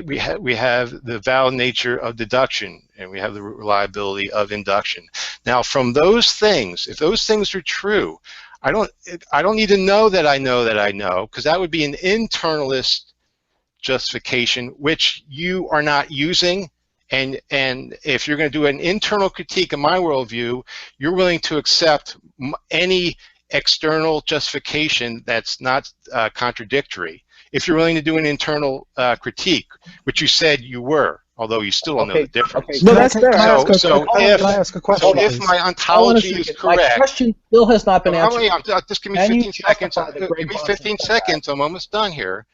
we have the valid nature of deduction, and we have the reliability of induction. Now, from those things, if those things are true, I don't need to know, because that would be an internalist justification, which you are not using. And if you're going to do an internal critique of my worldview, you're willing to accept any external justification that's not contradictory. If you're willing to do an internal critique, which you said you were, although you still don't know the difference. Okay. No, that's fair. So if my ontology is correct, my question still has not been answered. Just give me 15 seconds. Give me 15 seconds. I'm almost done here.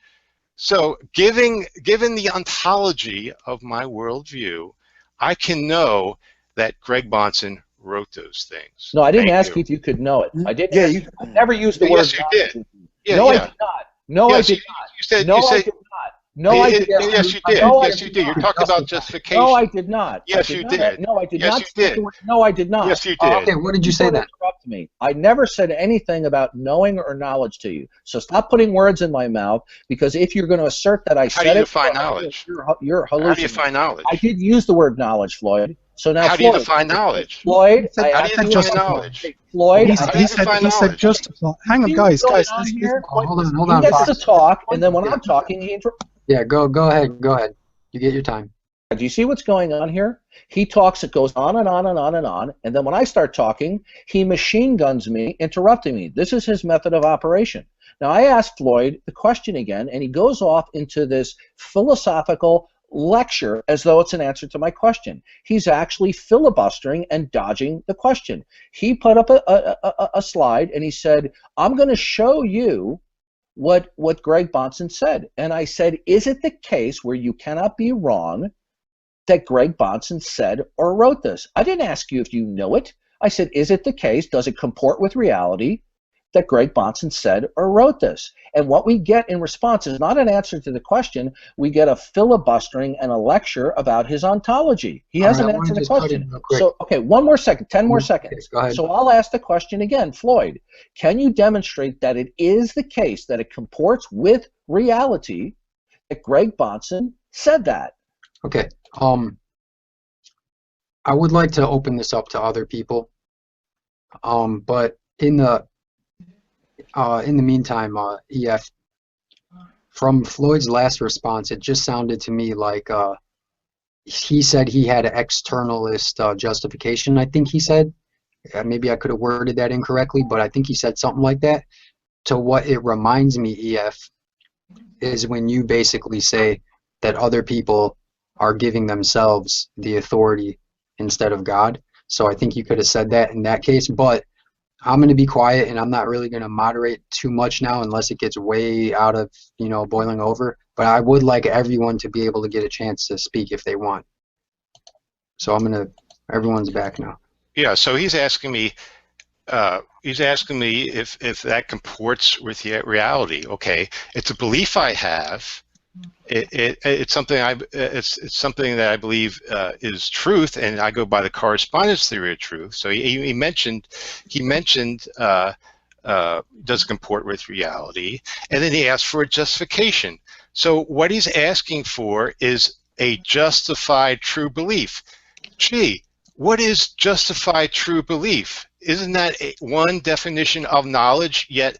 So, given the ontology of my worldview, I can know that Greg Bahnsen wrote those things. No, I didn't ask you if you could know it. I didn't. Yeah, I never used the word. Yes, you did. Yeah, no, yeah. I did not. No, yes, I did not. You said. No, You said. I did not. No, I did not. Yes, you did. Yes, you did. You're talking about justification. No, I did not. Yes, you did. No, I did yes, not. You did. No, I did not. Yes, you did. Okay, what did you say then? Interrupt me. I never said anything about knowing or knowledge to you. So stop putting words in my mouth, because if you're going to assert that I said it, how do you define knowledge? You're hallucinating. How do you define knowledge? I did use the word knowledge, Floyd. So now, how do you define knowledge? Floyd, how do you define knowledge? Floyd, he said justify. Hang on, guys. Hold on. He gets to talk, and then when I'm talking, he interrupts. Yeah, go ahead. You get your time. Do you see what's going on here? He talks, it goes on and on and on and on, and then when I start talking, he machine guns me, interrupting me. This is his method of operation. Now, I asked Floyd the question again, and he goes off into this philosophical lecture as though it's an answer to my question. He's actually filibustering and dodging the question. He put up a slide, and he said, I'm going to show you what Greg Bahnsen said. And I said, is it the case where you cannot be wrong that Greg Bahnsen said or wrote this? I didn't ask you if you know it. I said, is it the case, does it comport with reality that Greg Bahnsen said or wrote this? And what we get in response is not an answer to the question. We get a filibustering and a lecture about his ontology. He hasn't answered the question. So, okay, 1 more second, 10 more seconds. Go ahead. So I'll ask the question again. Floyd, can you demonstrate that it is the case that it comports with reality that Greg Bahnsen said that? Okay. I would like to open this up to other people. But in the meantime, EF, from Floyd's last response, it just sounded to me like he said he had an externalist justification, I think he said. Maybe I could have worded that incorrectly, but I think he said something like that. To what it reminds me, EF, is when you basically say that other people are giving themselves the authority instead of God. So I think you could have said that in that case, but I'm going to be quiet, and I'm not really going to moderate too much now unless it gets way out of, boiling over. But I would like everyone to be able to get a chance to speak if they want. So everyone's back now. Yeah, so he's asking me if that comports with reality. Okay, it's a belief I have. It's something it's something that I believe is truth, and I go by the correspondence theory of truth. So he mentioned does it comport with reality, and then he asked for a justification. So what he's asking for is a justified true belief. Gee, what is justified true belief? Isn't that one definition of knowledge? Yet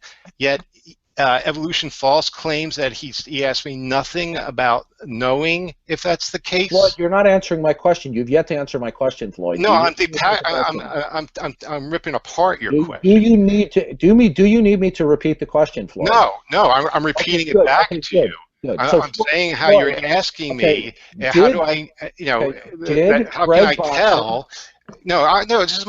Evolution False claims that he asked me nothing about knowing if that's the case. Floyd, you're not answering my question. You've yet to answer my question, Floyd. No, I'm ripping apart your question. Do you need me to repeat the question, Floyd? No, I'm repeating it back to you. Good. I'm saying how you're asking me. How do I, how can I tell? No, this is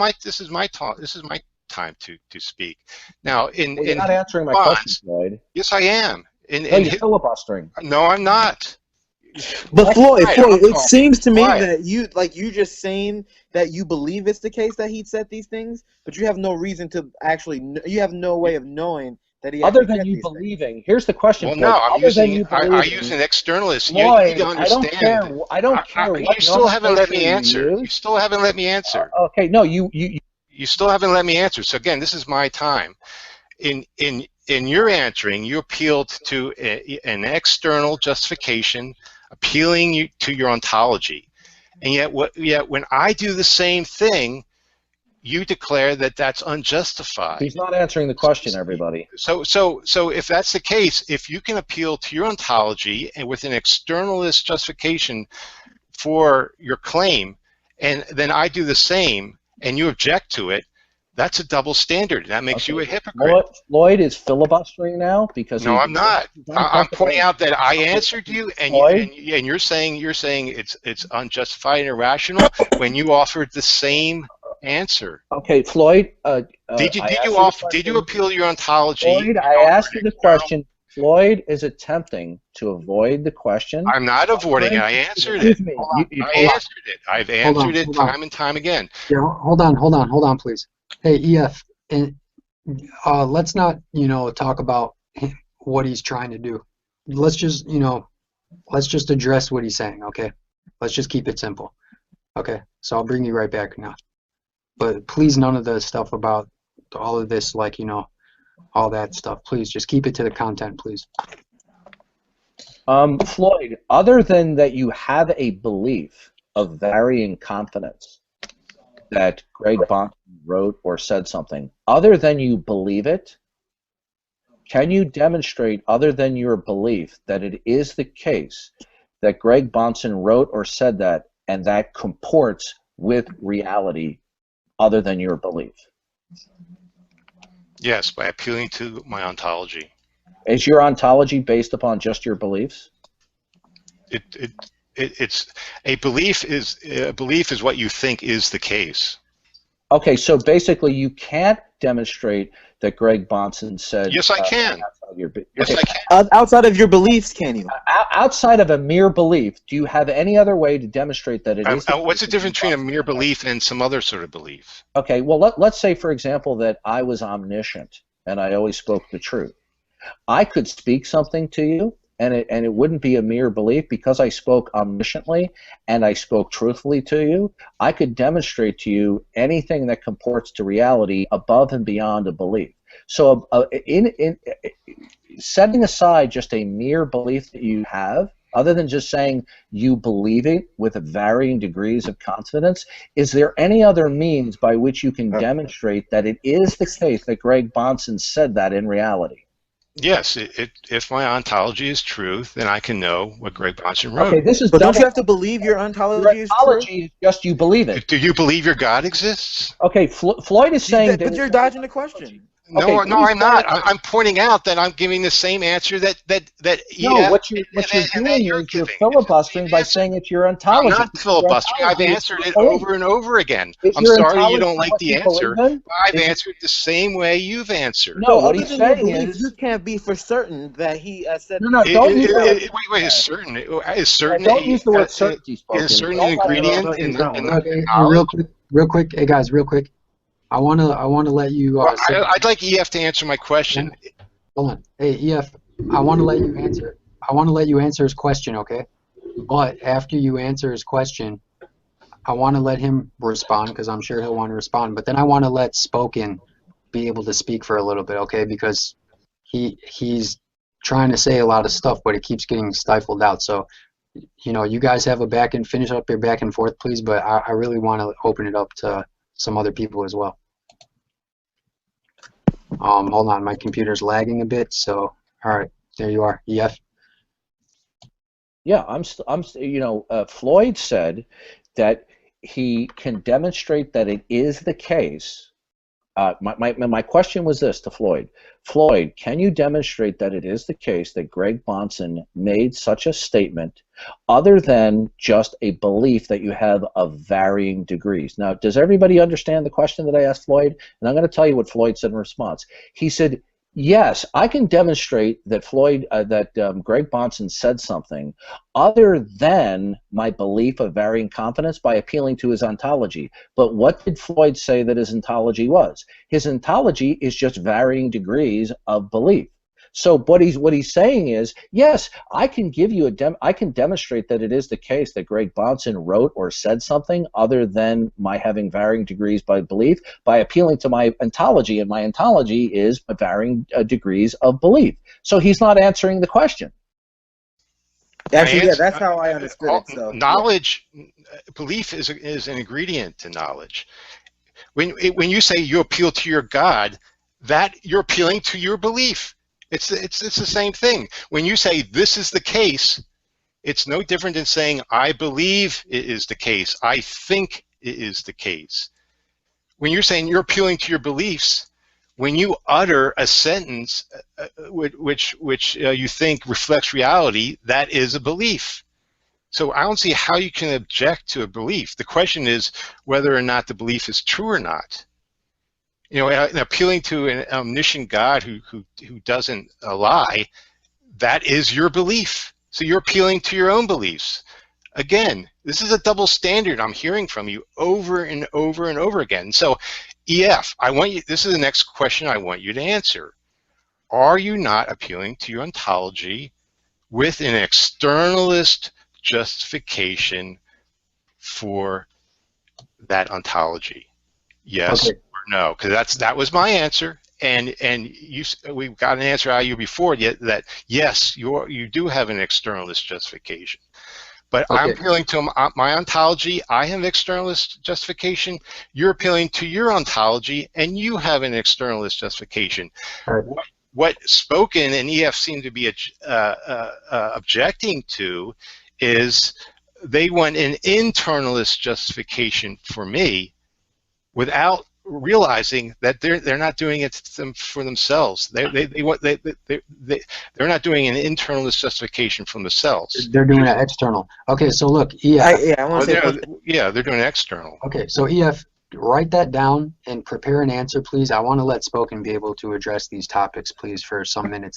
my talk. This is my time to speak. Now, you're not answering my question, Floyd. Yes, I am. You're filibustering. No, I'm not. But Floyd, it seems to me that you just saying that you believe it's the case that he said these things, but you have no reason to actually. You have no way of knowing that he. Other than you believing. Here's the question. Well, no, I use an externalist. Floyd, you need to understand. I don't care. You still haven't let me answer. You still haven't let me answer. Okay, no, you still haven't let me answer. So again, this is my time. In your answering, you appealed to an external justification, appealing to your ontology, and yet when I do the same thing, you declare that that's unjustified. He's not answering the question, everybody. So if that's the case, if you can appeal to your ontology and with an externalist justification for your claim, and then I do the same, and you object to it, That's a double standard. That makes you a hypocrite. Floyd is filibustering now because no, I'm not. I'm pointing out that I answered you, and you're saying it's unjustified and irrational when you offered the same answer. Okay, Floyd. Did you appeal your ontology? Floyd, I asked you the question. Floyd is attempting to avoid the question. I'm not avoiding it. I answered it. I answered it. I've answered it time and time again. Yeah, hold on, please. Hey, EF, and let's not, talk about what he's trying to do. Let's just, let's just address what he's saying, okay? Let's just keep it simple. Okay, so I'll bring you right back now. But please, none of the stuff about all of this, like, all that stuff. Please, just keep it to the content, please. Floyd, other than that you have a belief of varying confidence that Greg Bonson wrote or said something, other than you believe it, can you demonstrate, other than your belief, that it is the case that Greg Bonson wrote or said that, and that comports with reality other than your belief? Yes, by appealing to my ontology. Is your ontology based upon just your beliefs? It's a belief is what you think is the case. Okay, so basically you can't demonstrate that Greg Bonson said. Yes, I can. Yes, I can. Outside of your beliefs, can you? Outside of a mere belief, do you have any other way to demonstrate that it is? What's the difference between a mere belief and some other sort of belief? Okay, well, let's say, for example, that I was omniscient and I always spoke the truth. I could speak something to you, and it wouldn't be a mere belief because I spoke omnisciently and I spoke truthfully to you. I could demonstrate to you anything that comports to reality above and beyond a belief. So in setting aside just a mere belief that you have, other than just saying you believe it with varying degrees of confidence, is there any other means by which you can demonstrate that it is the case that Greg Bonson said that in reality? Yes, if my ontology is true, then I can know what Greg Bonson wrote. Okay, this is. But don't you have to believe your ontology is true? Is just you believe it. Do you believe your God exists? Okay, Floyd is saying that. But you're dodging the question. No, I'm not. I'm pointing out that I'm giving the same answer that No, what you're doing is you're filibustering by saying it's your ontology. I'm not filibustering. I've answered it over and over again. I'm sorry you don't like the answer. I've answered the same way you've answered. No, what he's saying is you can't be for certain that he said. No, don't use wait. Is certain? Don't use the word certainty. Is certain an ingredient in Okay, real quick, hey guys, real quick. I wanna let you. I'd like EF to answer my question. Hold on. Hey EF, I want to let you answer. I want to let you answer his question, okay? But after you answer his question, I want to let him respond because I'm sure he'll want to respond. But then I want to let Spoken be able to speak for a little bit, okay? Because he's trying to say a lot of stuff, but it keeps getting stifled out. So, you guys have finish up your back and forth, please. But I really want to open it up to some other people as well. Hold on, my computer's lagging a bit, so all right, there you are, EF. Yeah, Floyd said that he can demonstrate that it is the case. My question was this to Floyd. Floyd, can you demonstrate that it is the case that Greg Bonson made such a statement other than just a belief that you have of varying degrees? Now, does everybody understand the question that I asked Floyd? And I'm going to tell you what Floyd said in response. He said, yes, I can demonstrate that Greg Bonson said something other than my belief of varying confidence by appealing to his ontology. But what did Floyd say that his ontology was? His ontology is just varying degrees of belief. So what he's saying is, yes, I can give you I can demonstrate that it is the case that Greg Bonson wrote or said something other than my having varying degrees by belief by appealing to my ontology, and my ontology is varying degrees of belief. So he's not answering the question. Actually, yeah, that's how I understood it. So knowledge, belief is an ingredient to knowledge. When you say you appeal to your God, that you're appealing to your belief. It's the same thing. When you say this is the case, it's no different than saying I believe it is the case. I think it is the case. when you're saying you're appealing to your beliefs, when you utter a sentence which you think reflects reality, that is a belief. So I don't see how you can object to a belief. The question is whether or not the belief is true or not. You know, appealing to an omniscient God who doesn't lie, that is your belief. So you're appealing to your own beliefs. Again, this is a double standard I'm hearing from you over and over and over again. So, EF, this is the next question I want you to answer. Are you not appealing to your ontology with an externalist justification for that ontology? Yes or no? Because that was my answer, and we got an answer out of you before that yes, you do have an externalist justification. But I'm appealing to my ontology. I have externalist justification. You're appealing to your ontology, and you have an externalist justification. What Spoken and EF seem to be objecting to is they want an internalist justification for me without realizing that they're not doing it for themselves. They're not doing an internalist justification for themselves. They're doing an external. Okay, so look, I want to say they're doing external. Okay, so EF, write that down and prepare an answer, please. I want to let Spoken be able to address these topics, please, for some minutes.